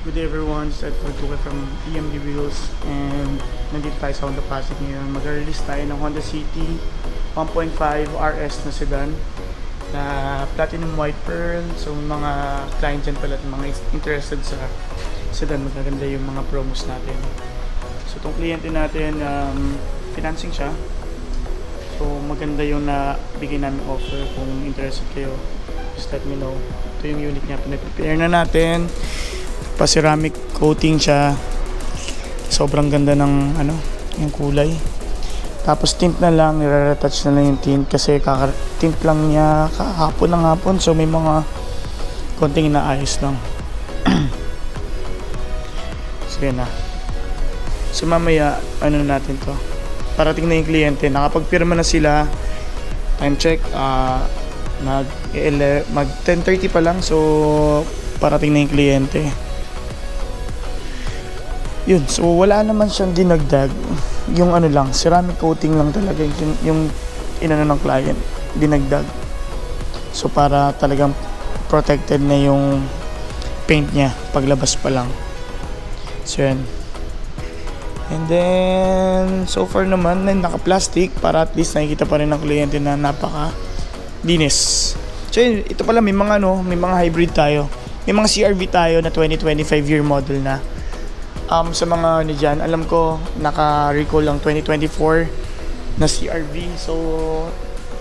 Good day everyone, it's Ed Fortuca from EMD Wheels and nandito tayo sa Honda Pasig ngayon. Mag-release tayo ng Honda City 1.5 RS na sedan na Platinum White Pearl. So mga client dyan pala at mga interested sa sedan, magaganda yung mga promos natin. So itong kliyente natin, financing siya. So maganda yung nabigay namin offer. Kung interested kayo, just let me know. Ito yung unit niya, pinag-prepare na natin. Pa-ceramic coating siya. Sobrang ganda ng yung kulay. Tapos tint na lang, nire-retouch na lang yung tint kasi kaka-tint lang niya kahapon ng hapon. So may mga konting inaayos lang. So yan na. So mamaya, natin to. Parating na yung kliyente. Nakapagpirma na sila. Time check. Mag 10:30 pa lang. So parating na yung kliyente. Yun, so wala naman siyang dinagdag. Yung lang, ceramic coating lang talaga yung inano ng client, dinagdag. So para talagang protected na yung paint niya paglabas pa lang. So yan. And then so far naman naka-plastic para at least nakikita pa rin ng kliyente na napaka linis. So yun, ito pala may mga may mga hybrid tayo. May mga CRV tayo na 2025 year model na. Sa mga dyan, alam ko naka-recall lang 2024 na CRV. So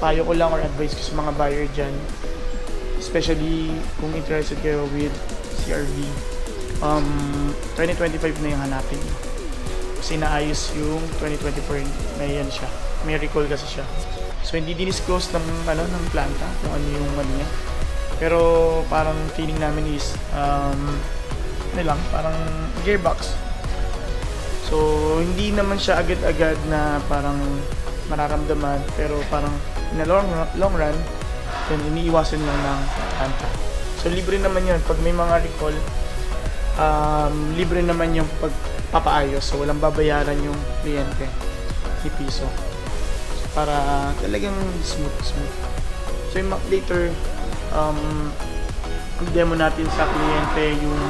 payo ko lang or advice ko sa mga buyer dyan, especially kung interested kayo with CRV, 2025 na yung hanapin nyo kasi naayos yung 2024. May siya, may recall kasi siya. So hindi dinisclose ng ng planta kung ano yung niya, pero parang feeling namin is parang gearbox. So hindi naman siya agad-agad na parang mararamdaman, pero parang in the long run then iniiwasan lang ng planta. So libre naman yun pag may mga recall. Libre naman yung pagpapaayos, so walang babayaran yung kliyente ni piso. So, para talagang smooth. So later demo natin sa kliyente yung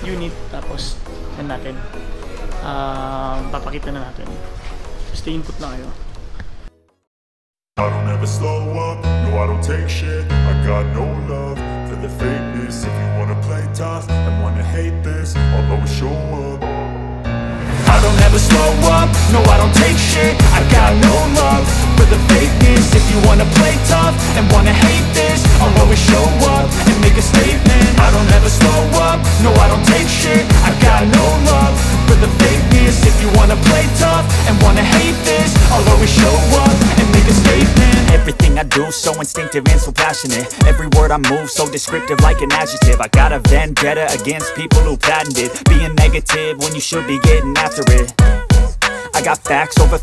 unit, tapos natin papakita na natin. Stay input na kayo. I don't ever slow up, no I don't take shit. I got no love for the fakeness. If you wanna play tough and wanna hate this, I'll always show up. I don't ever slow up, no I don't take shit. I got no love for the fakeness. If you wanna play tough and wanna hate this, I'll always show up and make a statement. I don't ever slow up, no I don't take shit. I got no love for the fakeness. If you wanna play tough and wanna hate this, I'll always show up and make a statement. Everything I do so instinctive and so passionate. Every word I move so descriptive like an adjective. I got a vendetta against people who patented being negative when you should be getting after it. I got facts over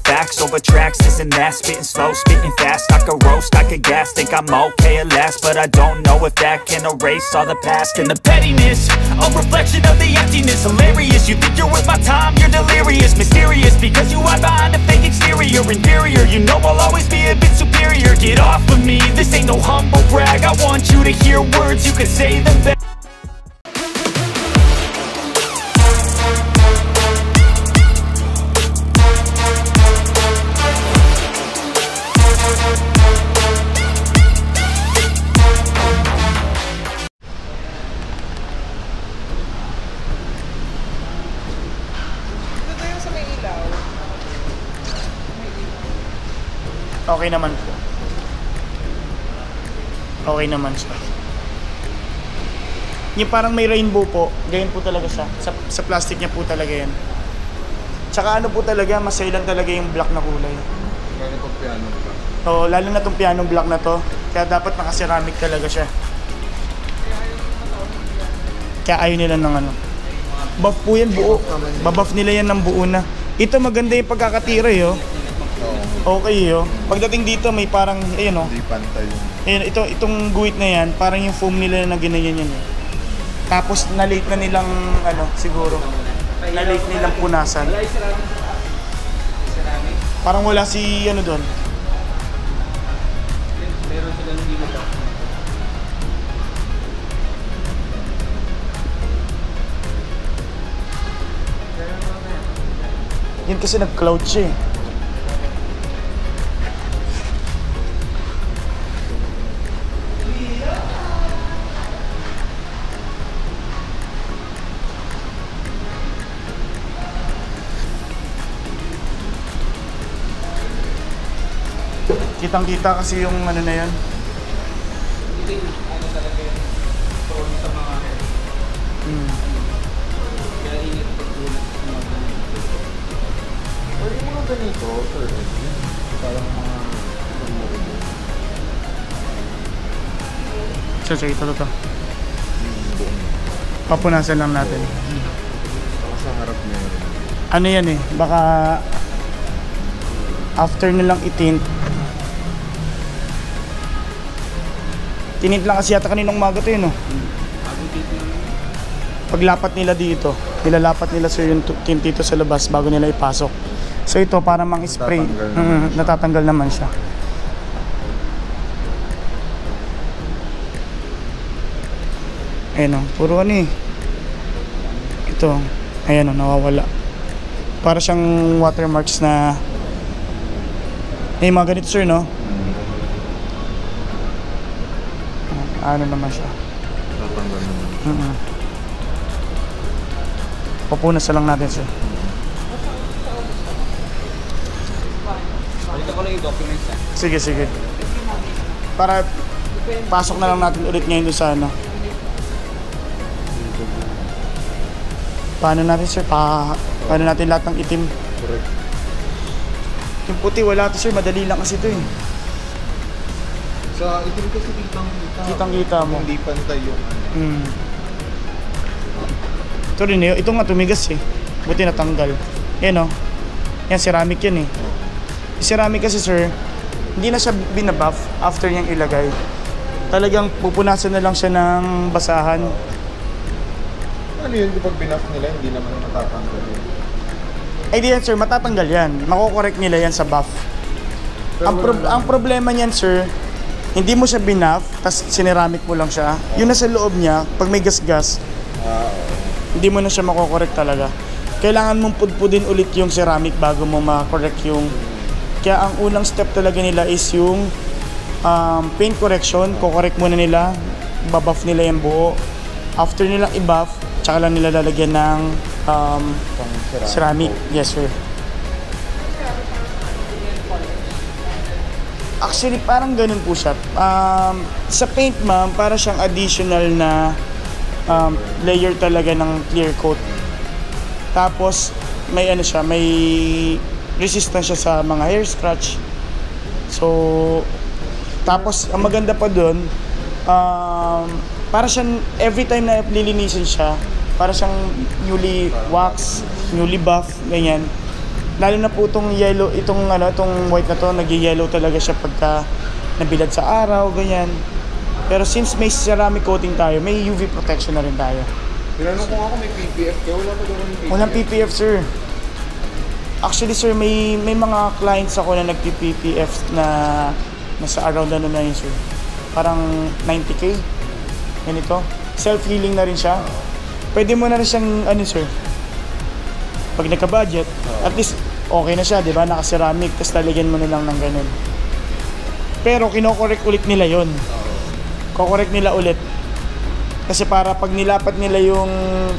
tracks, this and that. Spitting slow, spitting fast. I could roast, I could gas. Think I'm okay at last, but I don't know if that can erase all the past. And the pettiness, a reflection of the emptiness. Hilarious, you think you're worth my time, you're delirious. Mysterious, because you hide behind a fake exterior. Inferior, you know I'll always be a bit superior. Get off of me, this ain't no humble brag. I want you to hear words, you can say them back. Okay naman po. Okay naman siya. Yung parang may rainbow po, ganyan po talaga siya. Sa plastic niya po talaga yan. Tsaka po talaga, masailan talaga yung black na kulay. Lalo pag piano ba? Oo, lalo na tong piano black na to. Kaya dapat naka-ceramic talaga siya. Kaya ayaw nila ng buff po yan, buo. Babuff nila yan ng buo na. Ito maganda yung pagkakatira Okay pagdating dito may parang Hindi pantay. Itong guhit na yan, parang yung foam nila na ginayan yan Tapos na-late na nilang siguro. Na-late nilang punasan. Parang wala si doon. Meron silang dito. 1 Yun kasi nag-cloud siya eh. Kitang-kita kasi yung ano na yan. Ito yung ano talaga yung prone sa mga kaya ingat pagbulat sa mga ganito. Or yung mga ganito, sir, parang mga So, ito. Papunasan lang natin. baka sa harap meron. Ano yan eh, baka after nilang itint, tinint lang kasi yata kaninong umaga to yun, no? Paglapat nila dito, nilalapat nila sir yung tint dito sa labas bago nila ipasok. So ito para mang spray, natatanggal naman siya. Ayan o, puro ano eh. Ito, ayan o, nawawala. Para siyang watermarks na mga ganito sir, no? Ano naman siya. Tatanggal naman. Papunas na lang natin sir. Balikan ko lang yung documents ha. Sige. Para pasok na lang natin ulit ngayon doon sa ano. Paano natin sir? Paano natin lahat ng itim? Correct. Yung puti wala to sir, madali lang kasi ito eh. Sa itim kasi kitang-kita. Kitang-kita mo. Hindi pantay yung ano. Ito rin eh, ito nga tumigas eh. Buti natanggal. Yan o. Yan, ceramic yan eh. Yung ceramic kasi sir, hindi na siya binabuff after niyang ilagay. Talagang pupunasan na lang siya ng basahan. Ano yun, kapag binuff nila, hindi naman matatanggal yun. Ay di yan sir, matatanggal yan. Makokorek nila yan sa buff. Ang problema niyan sir, hindi mo siya binuff, tas sineramik mo lang siya. Yung nasa loob niya, pag may gas-gas, hindi mo na siya makokorek talaga. Kailangan mong pudpudin ulit yung ceramic bago mo makorek yung... Kaya ang unang step talaga nila is yung paint correction. Kokorek muna nila, babuff nila yung buo. After nilang i-buff, tsaka lang nila lalagyan ng ceramic. Yes sir. Actually, parang ganun po siya. Sa paint ma'am, para siyang additional na layer talaga ng clear coat. Tapos, may ano siya, may resistance siya sa mga hair scratch. So, tapos, ang maganda pa dun, para siyang, every time na lilinisin siya, para siyang newly wax, newly buff, ganyan. Lalo na po itong yellow, itong white na to, nag-yellow talaga siya pagka nabilad sa araw, ganyan. Pero since may ceramic coating tayo, may UV protection na rin tayo. Tinanong ko nga kung may PPF ka, wala pa daw yung PPF. Walang PPF, sir. Actually, sir, may mga clients ako na nag-PPF na nasa around ano na yun, sir. Parang 90K. Ganito. Self-healing na rin siya. Pwede mo na rin siyang, sir, pag nagka-budget, at least okay na siya, di ba? Naka-ceramic, tapos talagyan mo na lang ng ganun. Pero kinokorek ulit nila yon. Kokorek nila ulit. Kasi para pag nilapat nila yung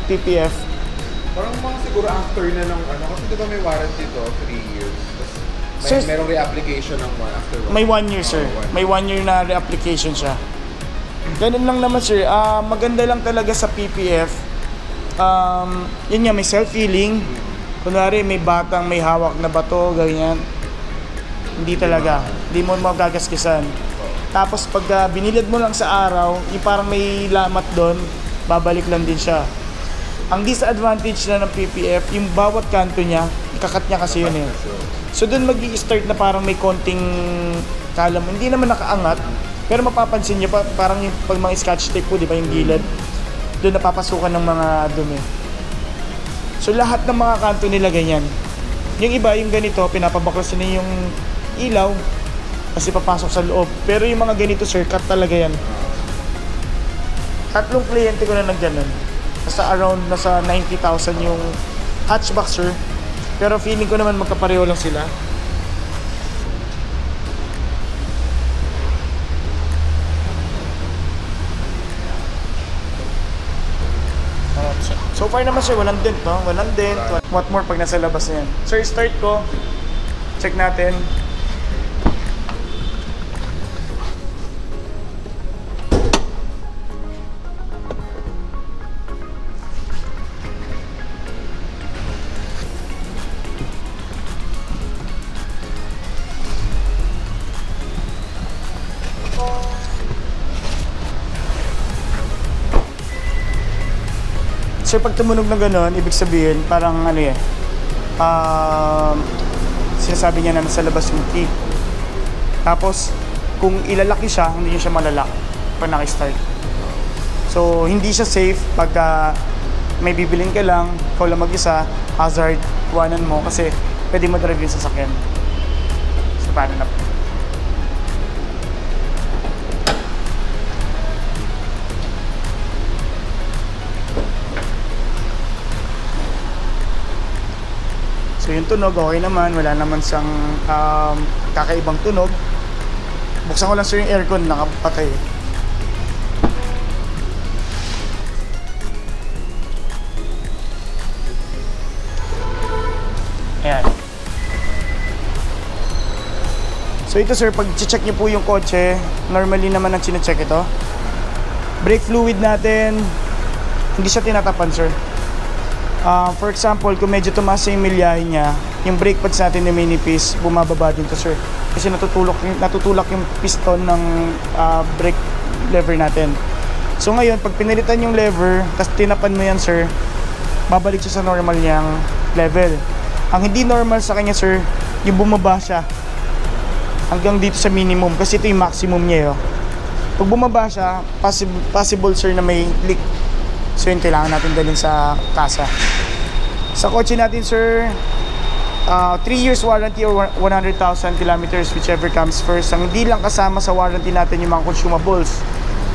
PPF, Parang mga siguro after na ng kasi di ba may warranty to, 3 years. Tapos Sir, merong re-application ng after 1 may 1 year, sir. May 1 year na re-application siya. Ganun lang naman, sir. Maganda lang talaga sa PPF. Yun nga, may self-healing. Kunwari, may batang may hawak na bato, ganyan. Hindi talaga. Hindi mo magagaskisan. Tapos pag binilad mo lang sa araw, yung parang may lamat doon, babalik lang din siya. Ang disadvantage na ng PPF, yung bawat kanto niya, ikakat niya kasi yun eh. So doon mag-i-start na parang may konting kalam. Hindi naman nakaangat, pero mapapansin niyo parang yung pag mga scotch tape po, di ba yung gilid, doon napapasukan ng mga dumi. So lahat ng mga kanto nila ganyan. Yung iba, yung ganito, pinapabaklas na yung ilaw kasi papasok sa loob. Pero yung mga ganito, sir, cut talaga yan. 3 kliyente ko na nagganon. Nasa 90,000 yung hatchback, sir. Pero feeling ko naman magkapareho lang sila. So far naman sir, walang dent, no? Walang dent. What more pag nasa labas na yan. Sir, start ko. Check natin. Sir, pag tumunog na gano'n, ibig sabihin, parang ano eh, sinasabi niya na nasa labas yung key. Tapos, kung ilalaki siya, hindi niya siya malalak pag naki-start. So, hindi siya safe pag may bibilin ka lang, ikaw lang mag-isa, hazard, kuwanan mo, kasi pwede mo drive yung sasakyan. So, paano na po? So yung tunog, okay naman, wala naman siyang kakaibang tunog. Buksan ko lang sir yung aircon, nakapatay. Ayan. So ito sir, pag check niyo po yung kotse, normally naman ang chine-check ito. Brake fluid natin, hindi siya tinatapan sir. For example, kung medyo tumaas yung milyahe niya, yung brake pads natin na minipis, bumababa din to sir. Kasi natutulak yung piston ng brake lever natin. So ngayon, pag pinilitan yung lever, tapos tinapan mo yan sir, babalik siya sa normal niyang level. Ang hindi normal sa kanya sir, yung bumaba siya hanggang dito sa minimum, kasi ito yung maximum niya. Pag bumaba siya, possible sir na may leak. So yun, kailangan natin dalhin sa kasa. Sa kotse natin sir, 3 years warranty or 100,000 kilometers, whichever comes first. Ang hindi lang kasama sa warranty natin yung mga consumables.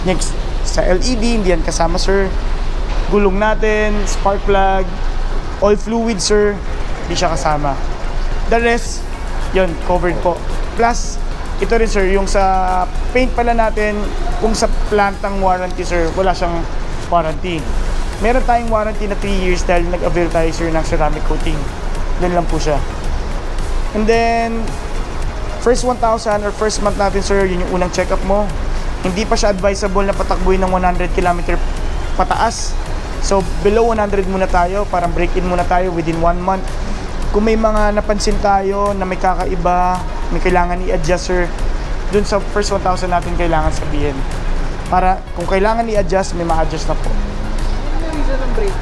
Next, sa LED, hindi yan kasama sir. Gulong natin, spark plug, oil fluid sir, hindi siya kasama. The rest, yun, covered po. Plus, ito rin sir, yung sa paint pala natin, kung sa plantang warranty sir, wala siyang warranty. Meron tayong warranty na 3 years dahil nag-avail tayo sir ng ceramic coating. Doon lang po siya. And then, first 1,000 or first month natin sir, yun yung unang check-up mo. Hindi pa siya advisable na patakbuhin ng 100 km pataas. So, below 100 muna tayo, parang break-in muna tayo within 1 month. Kung may mga napansin tayo na may kakaiba, may kailangan i-adjust sir, dun sa first 1,000 natin kailangan sabihin. Para kung kailangan i-adjust, may ma-adjust na po. Ano yung reason ng brake?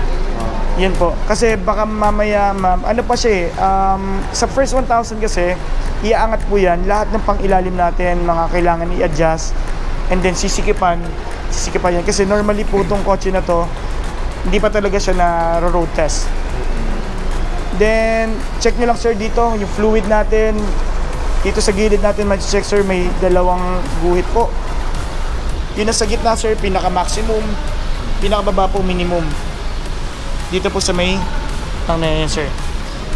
Yan po. Kasi baka mamaya, ano pa siya sa first 1,000 kasi, iaangat po yan. Lahat ng pang-ilalim natin, mga kailangan i-adjust. And then sisikipan yan. Kasi normally po itong kotse na to, hindi pa talaga siya na road test. Then, check nyo lang sir dito, yung fluid natin. Dito sa gilid natin, ma-check sir, may dalawang guhit po. Yun na sa gitna sir, pinaka-maximum, pinaka-baba po minimum. Dito po sa may tang na yan sir.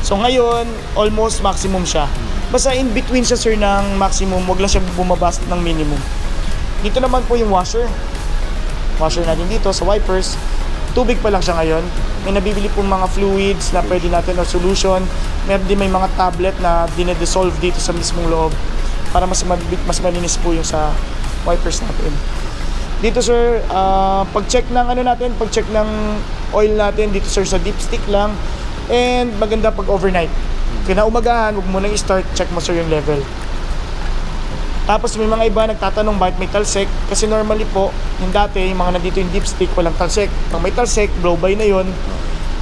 So ngayon, almost maximum siya. Basta in between siya sir ng maximum, wag lang siya bumabas ng minimum. Dito naman po yung washer. Washer natin dito sa wipers. Tubig pa lang siya ngayon. May nabibili po mga fluids na pwede natin or solution. Meron din may mga tablet na dinedissolve dito sa mismong loob para mas malinis po yung sa wipers natin. Dito sir, pag-check ng ano natin, pag-check ng oil natin dito sir sa dipstick lang. And maganda pag overnight. Kinaumagahan, huwag mo nang i-start, check mo sir yung level. Tapos may mga iba nagtatanong bakit may talsek. Kasi normally po, yung dati, yung mga nandito yung dipstick, walang talsek. Pag may talsek, blow by na yon.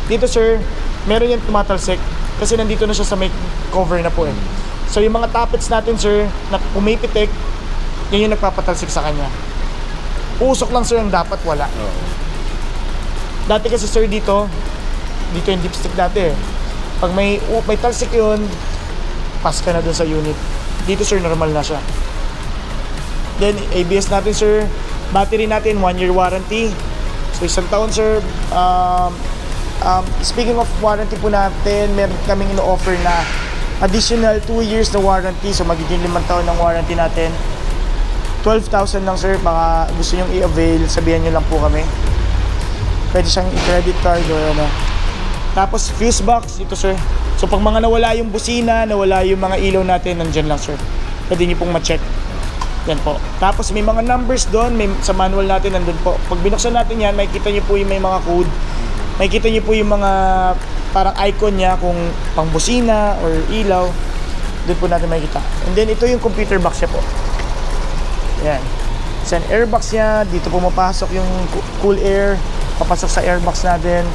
Dito sir, meron yan tumatalsek. Kasi nandito na siya sa may cover na po eh. So yung mga tappets natin sir, na pumipitik, yan yung nagpapatalsik sa kanya. Usok lang sir ang dapat wala. Dati kasi sir dito yung dipstick dati eh. Pag may talsik yun, pass ka na dun sa unit. Dito sir, normal na siya. Then ABS natin sir, battery natin 1 year warranty. So 1 taon sir, Speaking of warranty po natin, meron kaming ino-offer na additional 2 years na warranty. So magiging 5 taon ng warranty natin. 12,000 lang sir, baka gusto nyong i-avail, sabihan nyo lang po kami. Pwede siyang i-credit card o ano. Tapos fuse box, ito sir. So pag mga nawala yung busina, nawala yung mga ilaw natin, nandyan lang sir. Pwede nyo pong ma-check. Yan po. Tapos may mga numbers doon, sa manual natin nandun po. Pag binuksan natin yan, makikita nyo po yung may mga code. Makikita nyo po yung mga parang icon niya kung pang busina or ilaw. Doon po natin makikita. And then ito yung computer box niya po. Yan. Sa airbox niya, dito pumapasok yung cool air, papasok sa airbox natin.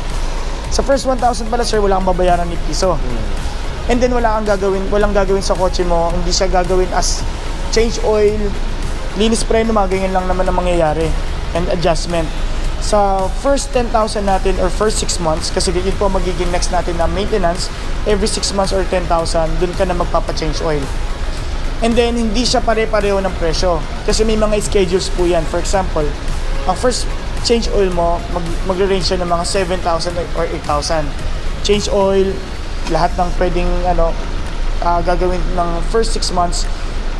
Sa first 1,000 pala sir, wala kang babayaran ni piso. And then walang gagawin sa kotse mo, hindi siya gagawin as change oil, linis preno, mga ganyan lang naman ang mangyayari. And adjustment. Sa first 10,000 natin or first 6 months, kasi yun po magiging next natin na maintenance, every 6 months or 10,000, dun ka na magpapa-change oil. And then, hindi siya pare-pareho ng presyo. Kasi may mga schedules po yan. For example, ang first change oil mo, magre-range siya ng mga 7,000 or 8,000. Change oil, lahat ng pwedeng gagawin ng first 6 months,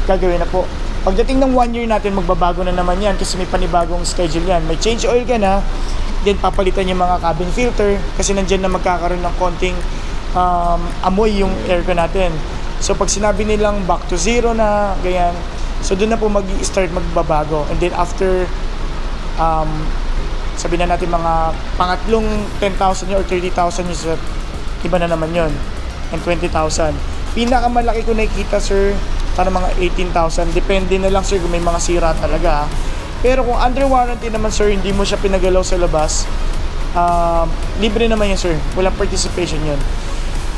gagawin na po. Pagdating ng 1 year natin, magbabago na naman yan kasi may panibagong schedule yan. May change oil ka na, then papalitan yung mga cabin filter kasi nandyan na magkakaroon ng konting amoy yung aircon natin. So pag sinabi nilang back to zero na, ganyan, so doon na po mag-i-start magbabago. And then after, sabihin na natin mga pangatlong 10,000 or 30,000 yung iba na naman yon, and 20,000. Pinakamalaki ko nakikita sir, para mga 18,000. Depende na lang sir kung may mga sira talaga. Pero kung under warranty naman sir, hindi mo siya pinagalaw sa labas, libre naman yun sir, walang participation yun.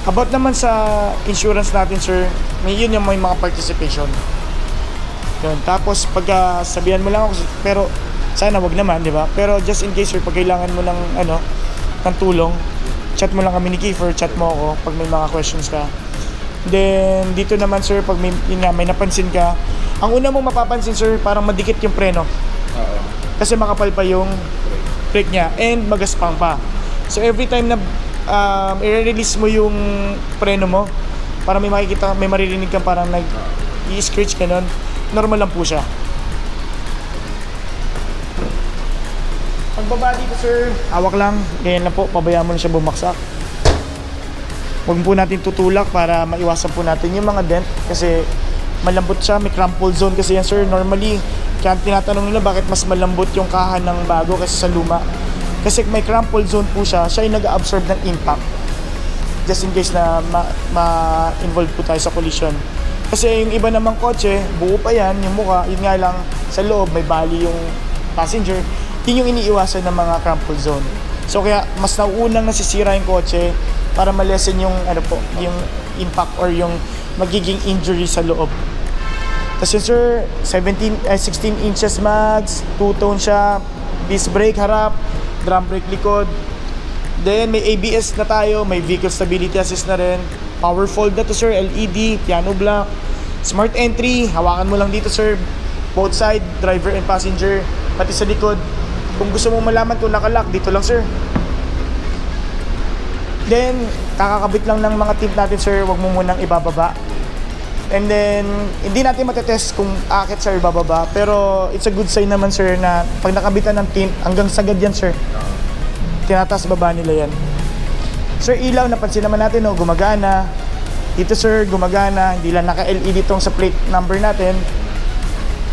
About naman sa insurance natin sir, may mga participation yun. Tapos pag sabihan mo lang ako, pero sana wag naman, di ba? Pero just in case sir, pag kailangan mo ng ng tulong, chat mo lang kami ni Kiefer, chat mo ako pag may mga questions ka. Then dito naman sir, pag may napansin ka, ang una mong mapapansin sir, parang madikit yung preno. Kasi makapal pa yung brake niya and magaspang pa. So every time na i-release mo yung preno mo, para may makikita, may maririnig kang parang nag-i-scratch ka nun, normal lang po siya. Pagbaba dito sir, hawak lang, ganyan lang po, pabayaan mo na siya bumaksak. Huwag po natin tutulak para maiwasan po natin yung mga dent kasi malambot siya, may crumple zone kasi yan sir. Normally, kaya tinatanong nila bakit mas malambot yung kahan ng bago kasi sa luma. Kasi may crumple zone po siya, siya yung nag-absorb ng impact. Just in case na ma-involve po tayo sa collision. Kasi yung iba namang kotse, buo pa yan, yung mukha, yun nga lang sa loob, may bali yung passenger. Yun yung iniiwasan ng mga crumple zone. So kaya mas nauunang nasisira yung kotse para malesen yung yung impact or yung magiging injury sa loob. Kasi sir, 16 inches max, two-tone siya, disc brake harap, drum brake likod. Then may ABS na tayo, may vehicle stability assist na rin. Power fold na to sir, LED, piano black, smart entry, hawakan mo lang dito sir, both side, driver and passenger, pati sa likod. Kung gusto mong malaman kung nakalock, dito lang sir. Then, kakakabit lang ng mga tip natin sir, wag mo munang ibababa. And then, hindi natin matetest kung akit sir ibababa, pero it's a good sign naman sir na pag nakabitan ng tint, hanggang sagad yan sir. Tinataas baba nila yan. Sir, ilaw, napansin naman natin, gumagana. Dito sir, gumagana, hindi lang naka-LED tong sa plate number natin.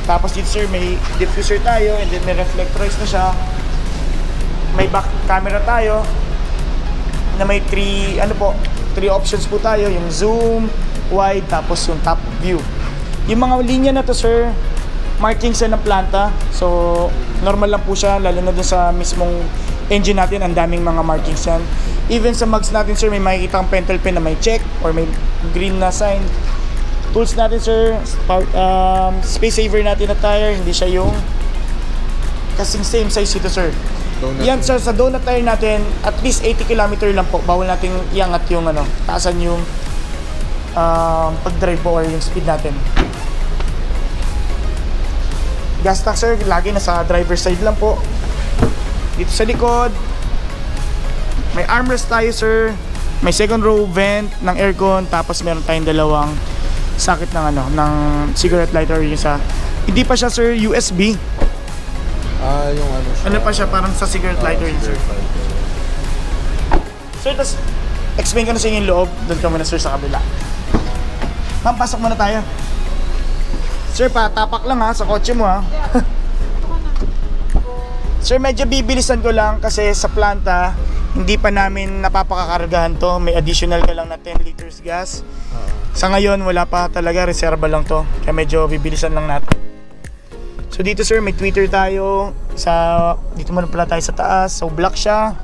Tapos dito sir, may diffuser tayo, and then may reflectorize na siya. May back camera tayo na may 3 options po tayo, yung zoom, wide, tapos yung top view. Yung mga linya na to sir, markings yan ng planta. So normal lang po siya, lalo na dun sa mismong engine natin, ang daming mga markings yan. Even sa mags natin sir, may makikita ang pentel pen na may check or may green na sign. Tools natin sir, space saver natin na tire, hindi siya yung kasing same size ito sir. Yan sir, sa donut tire natin, at least 80 km lang po. Bawal natin iangat yung taasan yung pag-drive po or yung speed natin. Gas tank sir, lagi nasa driver side lang po. Dito sa likod, May armrest tayo sir. May second row vent ng aircon. Tapos meron tayong dalawang socket ng ng cigarette lighter. Yung sa, hindi pa siya sir USB. Yung ano siya. Ano pa siya, parang sa cigarette lighter yun sir. Sir, tas explain ko na sa inyo yung loob. Doon ka muna sir sa kabila. Ma'am, pasok muna tayo. Sir, patapak lang ha, sa kotse mo ha. Sir, medyo bibilisan ko lang kasi sa planta, hindi pa namin napapakakargahan to. May additional ka lang na 10 liters gas. Sa ngayon, wala pa talaga, reserva lang to. Kaya medyo bibilisan lang natin. So dito sir, may tweeter tayo. Dito muna pala tayo sa taas. So black siya.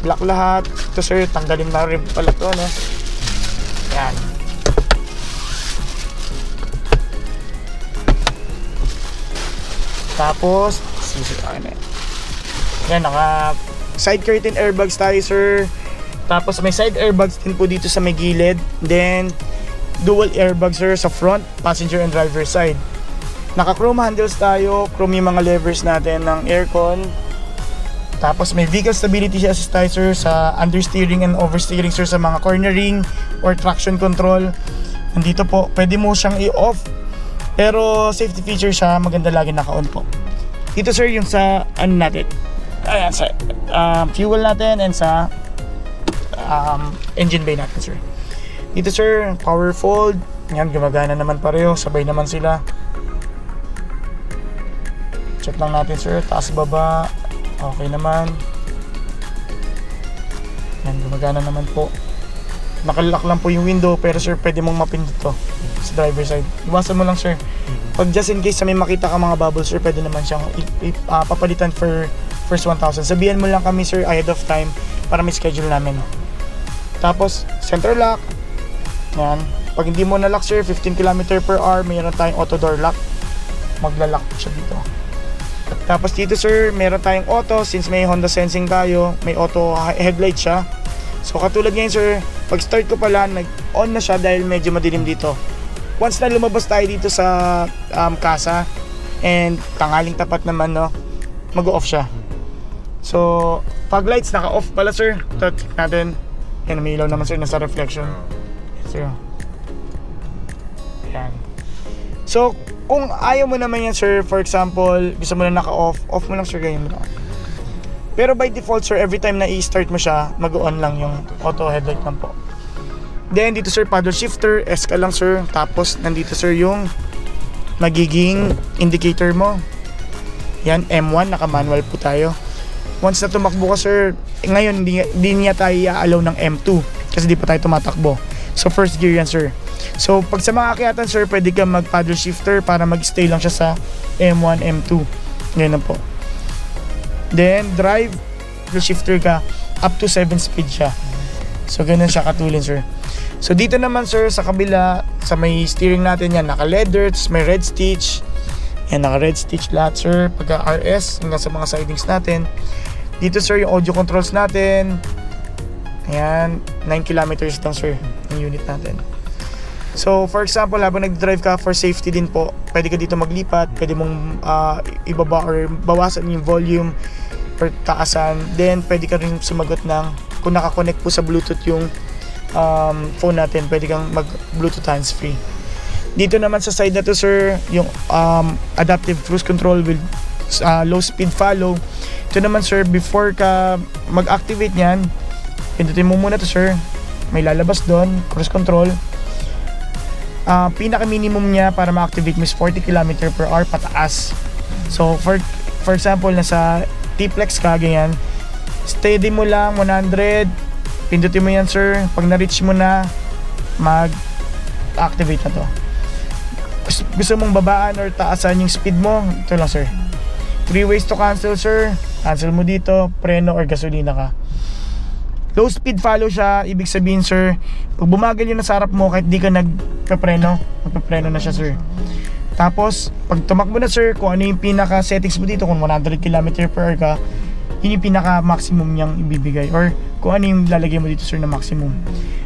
Black lahat. Ito sir, tanggalin na rin pala to, no? Yan. Tapos, yan, naka side curtain airbags tayo sir. Tapos may side airbags din po dito sa may gilid. Then, dual airbags sir sa front, passenger and driver side. Naka chrome handles tayo, chrome yung mga levers natin ng aircon. Tapos may vehicle stability assist tayo sir sa understeering and oversteering sir sa mga cornering or traction control. Nandito po, pwede mo siyang i-off. Pero safety feature siya, maganda lagi naka-on po. Dito sir yung sa natin. Ayan, sa fuel natin and sa engine bay natin sir. Dito sir, power fold. Yan, gumagana naman pareho, sabay naman sila. Check lang natin sir, taas baba. Okay naman. Yan, gumagana naman po. Nakalock lang po yung window, pero sir, pwede mong mapindot to sa driver side. Iwasan mo lang sir. Pag just in case may makita ka mga bubbles sir, pwede naman siyang papalitan for first 1,000. Sabihan mo lang kami sir ahead of time para may schedule namin. Tapos center lock. Yan. Pag hindi mo na lock sir, 15 km/h, mayroon tayong auto door lock. Magla-lock siya dito. Tapos dito sir, meron tayong auto. Since may Honda Sensing tayo, may auto headlight siya. So katulad ngayon sir, pag start ko pala, nag-on na siya dahil medyo madilim dito. Once na lumabas tayo dito sa kasa and tanghaling tapat naman, no, mag-off siya. So pag lights naka-off pala sir, check natin. Yan, may ilaw naman sir, nasa reflection. Sir. Yan. So kung ayaw mo naman yan sir, for example, gusto mo na naka-off, off mo lang sir, ganyan mo. Pero by default sir, every time na i-start mo siya, mag-on lang yung auto headlight lang po. Then dito sir, paddle shifter, S ka lang sir. Tapos nandito sir yung magiging indicator mo. Yan, M1, naka-manual po tayo. Once na tumakbo ka sir, ngayon hindi niya tayo i-allow ng M2 kasi di pa tayo tumatakbo. So first gear yan sir. So pag sa mga akyatan sir, pwede ka mag-paddle shifter para mag-stay lang siya sa M1, M2. Ngayon na po. Then drive, shifter ka, up to 7 speed siya. So ganun siya katulin sir. So dito naman sir, sa kabila, sa may steering natin yan, naka-leather, may red stitch. Yan, naka-red stitch lahat sir, pagka RS, hanggang sa mga sidings natin. Dito sir, yung audio controls natin. Ayan, 9 kilometers lang sir, yung unit natin. So for example, habang nag-drive ka, for safety din po, pwede ka dito maglipat, pwede mong ibaba or bawasan yung volume or taasan. Then pwede ka rin sumagot ng, kung nakakonect po sa Bluetooth yung phone natin, pwede kang mag-Bluetooth hands-free. Dito naman sa side na to sir, yung adaptive cruise control with low speed follow. Ito naman sir, before ka mag-activate nyan, pindutin mo muna to sir, may lalabas doon, cruise control. Pinaka minimum niya para ma-activate mo is 40 km/h pataas. So for example, nasa T-Flex ka, ganyan, steady mo lang 100, pindutin mo yan sir. Pag na-reach mo na, mag-activate na to. Gusto mong babaan or taasan yung speed mo, ito lang sir. 3 ways to cancel sir. Cancel mo dito, preno or gasolina ka. Low speed follow siya, ibig sabihin sir, pag bumagal yun sa harap mo, kahit di ka magpapreno na siya sir. Tapos pag tumakbo na sir, kung ano yung pinaka settings mo dito, kung 100 km/h ka, yun yung pinaka maximum niyang ibibigay, or kung ano yung lalagay mo dito sir na maximum.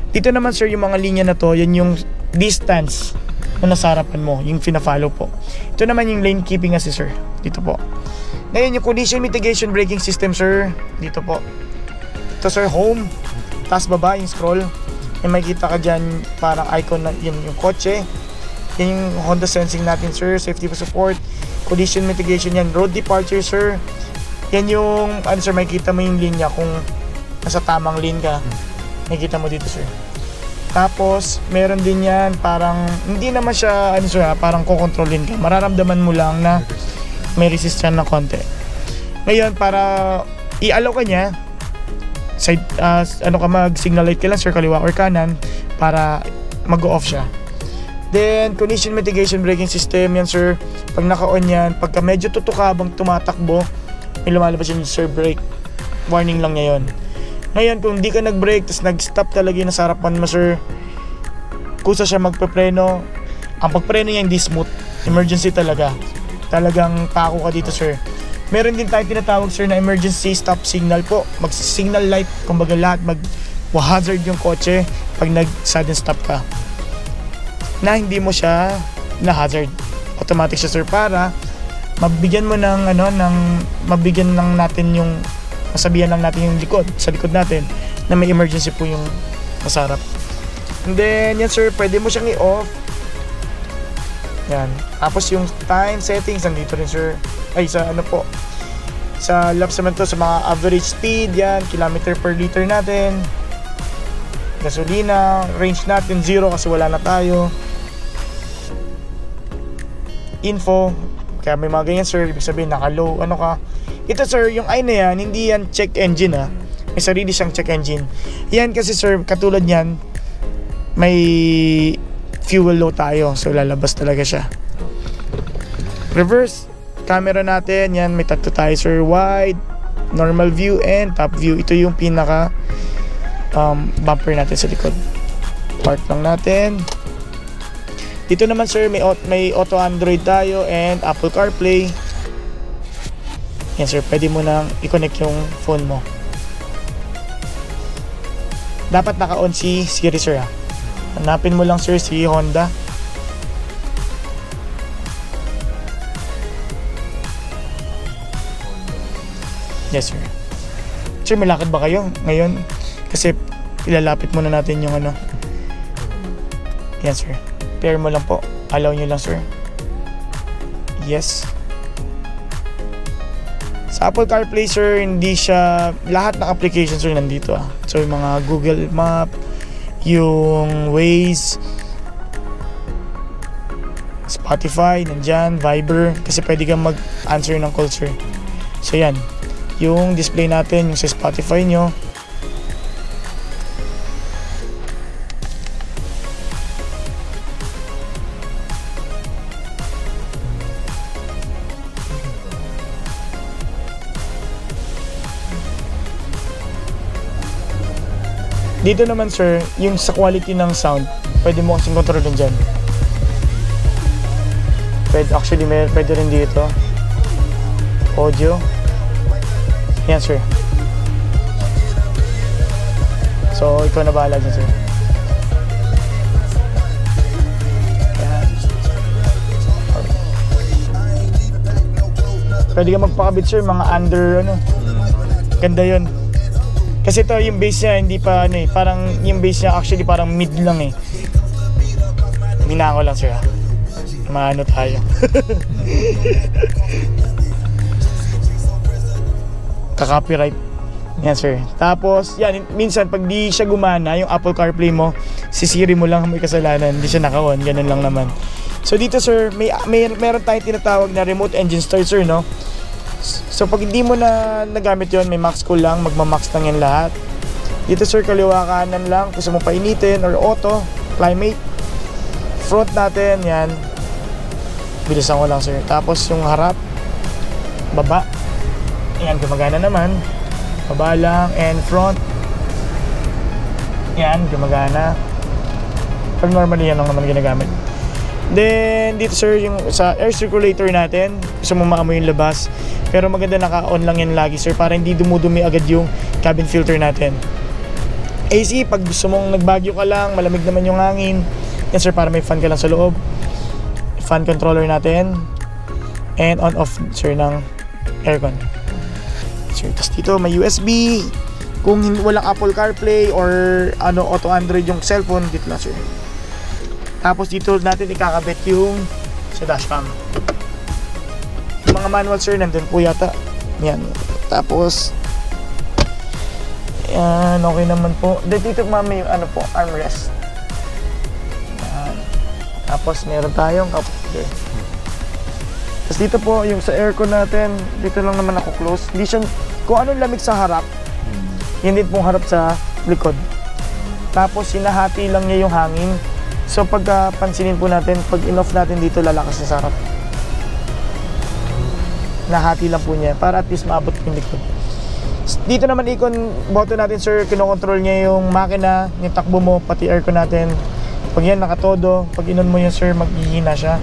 Dito naman sir, yung mga linya na to, yan yung distance na nasa harapan mo, yung fina-follow po. Ito naman yung lane keeping assist sir, dito po. Ngayon yung collision mitigation braking system sir, dito po. Ito sir, home. Taas baba yung scroll. May makikita ka dyan parang icon na yun yung kotse. Yan yung Honda Sensing natin sir. Safety support, collision mitigation yan. Road departure sir. Yan yung ano sir, makikita mo yung linya kung nasa tamang lane ka. Makikita mo dito sir. Tapos meron din yan parang hindi naman siya ano sir, parang kukontrolin ka. Mararamdaman mo lang na may resistance na konti. Ngayon para i-allow ka niya, side ano ka, mag signal light ka lang sir, kaliwa or kanan para mag-off siya. Then collision mitigation braking system yan sir. Pag naka-on yan, pagka medyo tutukabang tumatakbo, may lumalabas yun sir, brake warning lang niya yun. Ngayon kung di ka nag-brake tapos nag-stop talaga yung nasa harapan mo sir, kusa siya magpepreno. Ang pagpreno niya hindi smooth, emergency talaga, talagang pako ka dito sir. Meron din tayo tinatawag sir na emergency stop signal po. Mag-signal light, kumbaga lahat mag-hazard yung kotse pag nag-sudden stop ka. Na hindi mo siya na-hazard. Automatic siya sir para mabigyan mo ng ano, mabigyan lang natin yung, masabihan lang natin yung likod, sa likod natin na may emergency po yung nasa harap. And then yan sir, pwede mo siyang i-off. Yan. Tapos yung time settings nandito rin sir. Ay sa ano po, sa laps naman to, sa mga average speed yan, kilometer per liter natin, gasolina, range natin 0 kasi wala na tayo, info, kaya may mga ganyan sir, ibig sabihin naka low ano ka. Ito sir, yung I na yan, hindi yan check engine ha, may sarili siyang check engine yan kasi sir, katulad yan may fuel low tayo, so lalabas talaga siya. Reverse camera natin, yan may tatlo tayo sir, wide, normal view and top view. Ito yung pinaka bumper natin sa likod. Park lang natin. Dito naman sir, may auto Android tayo and Apple CarPlay. Yan sir, pwede mo nang i-connect yung phone mo. Dapat naka-on si Siri sir ha. Hanapin mo lang sir si Honda. Yes sir. Sir, may lakad ba kayo ngayon? Kasi ilalapit muna natin yung ano. Yan sir. Pair mo lang po. Allow nyo lang sir. Yes. Sa Apple CarPlay sir, hindi siya, lahat ng applications sir nandito ah. So yung mga Google Map, yung Waze, Spotify, nandyan, Viber, kasi pwede kang mag-answer ng call sir. So yan, yung display natin, yung sa Spotify nyo. Dito naman sir, yung sa quality ng sound, pwede mo kasing kontrolin dyan. Actually, pwede rin dito. Audio. Yan sir. So, ikaw na bahala dyan sir. Yan. Pwede ka magpakabit sir, mga under ano. Ganda yun. Kasi ito yung bass niya, hindi pa ano eh. Parang yung bass niya actually parang mid lang eh. Minango lang sir ha. Maano tayo. Ka-copyright. Yan sir. Tapos yan, minsan pag di siya gumana yung Apple CarPlay mo, si Siri mo lang may kasalanan, hindi siya naka-on, ganun lang naman. So dito sir, meron tayong tinatawag na remote engine start sir, no? So pag hindi mo na nagamit yon, may max cool lang, magma-max lang yan lahat. Dito sir, kaliwa kanan lang, gusto mo painitin or auto, climate. Front natin, yan. Bilisan ko lang sir. Tapos yung harap, baba. Yan, gumagana naman. Baba lang, and front. Yan, gumagana. Pero normally yan lang naman ginagamit. Then dito sir, yung sa air circulator natin, gusto mo maamoy yung labas, pero maganda naka-on lang yan lagi sir, para hindi dumudumi agad yung cabin filter natin. AC, pag gusto mong nagbagyo ka lang, malamig naman yung hangin, yan sir, para may fan ka lang sa loob. Fan controller natin, and on off sir ng aircon sir. Tapos dito may USB, Kung walang Apple CarPlay or auto Android yung cellphone, dito lang sir. Tapos dito natin ikakabit yung sa dashcam. Yung mga manual sir, nandun po yata. Yan. Tapos yan, okay naman po. Dito mami yung armrest. Yan. Tapos meron tayong cup holder. Tapos dito po yung sa aircon natin, dito lang naman ako close. Hindi siya, kung anong lamig sa harap, yun din pong harap sa likod. Tapos hinahati lang niya yung hangin. So pagka pansinin po natin, pag in-off natin dito, lalakas na sa harap. Nahati lang po niya para at least maabot yung likod. Dito naman ikon button natin sir, kinokontrol niya yung makina, yung takbo mo, pati aircon natin. Pag yan nakatodo, pag inon mo yan sir, maghihina siya.